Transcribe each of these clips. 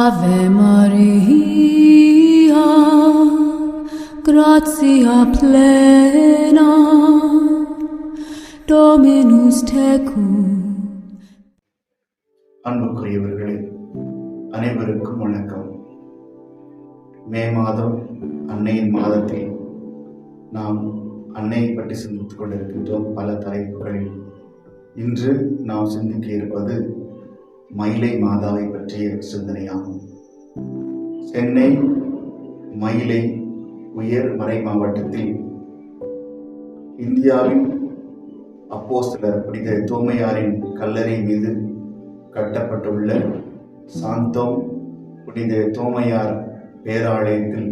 Ave Maria, gratia plena, Dominus tecum. அன்புக்குரியவர்களே, அனைவருக்கும் வணக்கம். மே மாதம் அன்னையின் மாதத்தில் நாம் அன்னையை பற்றி சிந்தித்துக் கொண்டிருக்கின்றோம். பல தலைப்புகளில் இன்று நாம் சிந்திக்க இருப்பது மயிலை மாதாவை பற்றிய சிந்தனையாகும். சென்னை மயிலை உயர் மறை மாவட்டத்தில் இந்தியாவின் அப்போஸ்தலர் புனித தோமையாரின் கல்லறை மீது கட்டப்பட்டுள்ள சாந்தோம் புனித தோமையார் பேராலயத்தில்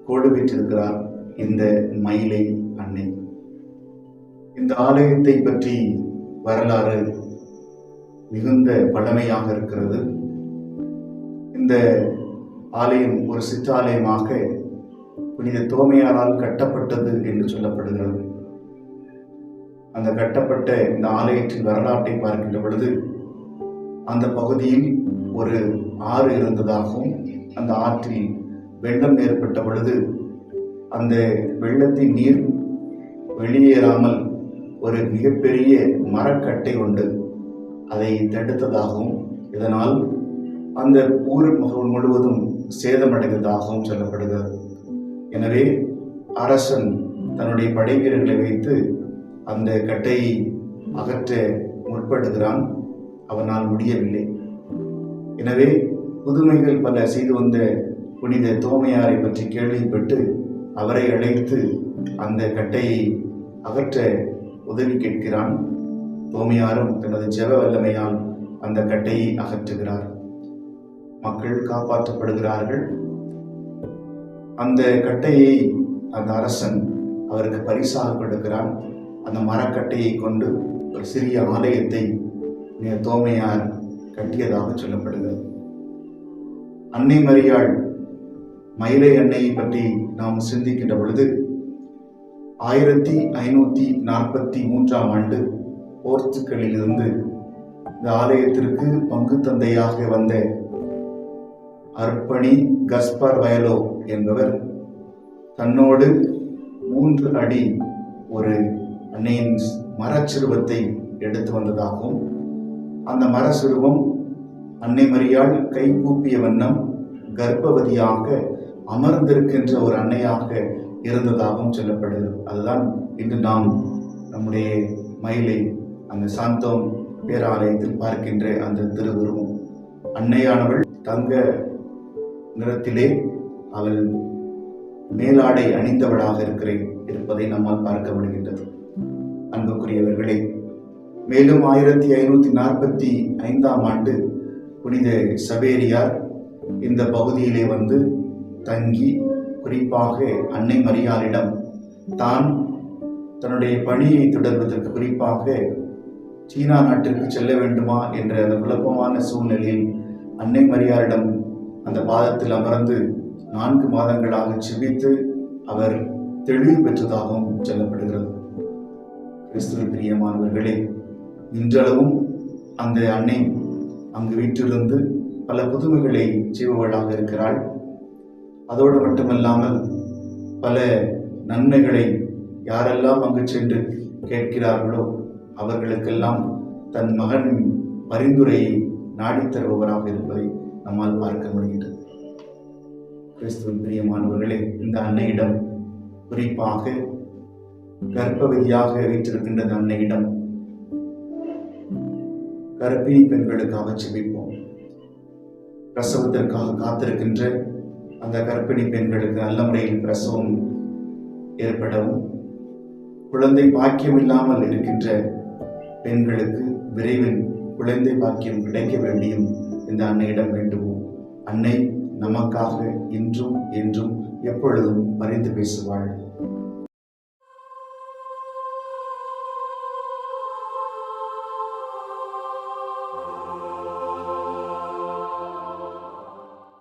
கொடுவிற்றிருக்கிறார் இந்த மயிலை அன்னை. இந்த ஆலயத்தை பற்றி வரலாறு மிகுந்த பழமையாக இருக்கிறது. இந்த ஆலயம் ஒரு சிற்றாலயமாக புனித தோமையாரால் கட்டப்பட்டது என்று சொல்லப்படுகிறது. அந்த கட்டப்பட்ட இந்த ஆலயத்தின் வரலாற்றை பார்க்கின்ற பொழுது அந்த பகுதியில் ஒரு ஆறு இருந்ததாகவும், அந்த ஆற்றில் வெள்ளம் ஏற்பட்ட பொழுது அந்த வெள்ளத்தின் நீர் வெளியேறாமல் ஒரு மிகப்பெரிய மரக்கட்டை கொண்டு அதை தடுத்ததாகவும், இதனால் அந்த ஊர் முழுவதும் சேதமடைந்ததாகவும் சொல்லப்படுகிறது. எனவே அரசன் தன்னுடைய படை வீரர்களை வைத்து அந்த கட்டையை அகற்ற முற்படுகிறான். அவனால் முடியவில்லை. எனவே புதுமைகள் பல செய்து வந்த புனித தோமையாரை பற்றி கேள்விப்பட்டு அவரை அழைத்து அந்த கட்டையை அகற்ற உதவி கேட்கிறான். தோமையாரும் தனது ஜெப வல்லமையால் அந்த கட்டையை அகற்றுகிறார். மக்கள் காப்பாற்றப்படுகிறார்கள். அந்த கட்டையை அந்த அரசன் அவருக்கு பரிசாக கொடுக்கிறான். அந்த மரக்கட்டையை கொண்டு ஒரு சிறிய ஆலயத்தை தோமையார் கட்டியதாக சொல்லப்படுகிறது. அன்னை மரியாள் மயிலை அன்னையை பற்றி நாம் சிந்திக்கின்ற பொழுது 1543ஆம் ஆண்டு போர்த்துகலிலிருந்து இந்த ஆலயத்திற்கு பங்கு தந்தையாக வந்த அர்ப்பணி கஸ்பர் வயலோ என்பவர் தன்னோடு 3 அடி ஒரு அன்னையின் மரச்சிறுவத்தை எடுத்து வந்ததாகவும், அந்த மரச்சிறுவம் அன்னை மரியாள் கை கூப்பிய வண்ணம் கர்ப்பவதியாக அமர்ந்திருக்கின்ற ஒரு அன்னையாக இருந்ததாகவும் சொல்லப்படுகிறது. அதுதான் இன்று நாம் நம்முடைய மயிலை அந்த சாந்தோம் பேராலயத்தில் பார்க்கின்ற அந்த திருவுருவம். அன்னையானவள் தங்க நிறத்திலே அவள் மேலாடை அணிந்தவளாக இருப்பதை நம்மால் பார்க்க முடிகின்றது. அன்புக்குரியவர்களே, மேலும் 1545ஆம் ஆண்டு புனித சவேரியார் இந்த பகுதியிலே வந்து தங்கி குறிப்பாக அன்னை மரியாளிடம் தான் தன்னுடைய பணியை தொடர்வதற்கு, குறிப்பாக சீனா நாட்டிற்கு செல்ல வேண்டுமா என்ற அந்த குழப்பமான சூழ்நிலையில் அன்னை மரியாளிடம் அந்த பாதத்தில் அமர்ந்து 4 மாதங்களாக செபித்து அவர் தெளிவு பெற்றதாகவும் சொல்லப்படுகிறது. கிறிஸ்துவின் பிரியமானவர்களே, இன்றளவும் அந்த அன்னை அங்கு வீட்டிலிருந்து பல புதுமைகளை செய்பவளாக இருக்கிறாள். அதோடு மட்டுமல்லாமல் பல நன்மைகளை யாரெல்லாம் அங்கு சென்று கேட்கிறார்களோ அவர்களுக்கெல்லாம் தன் மகன் பரிந்துரையை நாடித் தருபவராக இருப்பதை நம்மால் பார்க்க முடிகின்றது. கிறிஸ்துவின் பிரியமானவர்களே, இந்த அன்னையிடம், குறிப்பாக கர்ப்பவதியாக வீற்றிருக்கின்ற அன்னையிடம் கர்ப்பிணி பெண்களுக்காக செபிப்போம். பிரசவத்திற்காக காத்திருக்கின்ற அந்த கர்ப்பிணி பெண்களுக்கு நல்ல முறையில் பிரசவம் ஏற்படவும், குழந்தை பாக்கியம் இல்லாமல் இருக்கின்ற பெண்களுக்கு விரைவில் குழந்தை பாக்கியம் கிடைக்க வேண்டியும் இந்த அன்னையிடம் வேண்டுவோம். அன்னை நமக்காக இன்றும் என்றும் எப்பொழுதும் பரிந்து பேசுவாள்.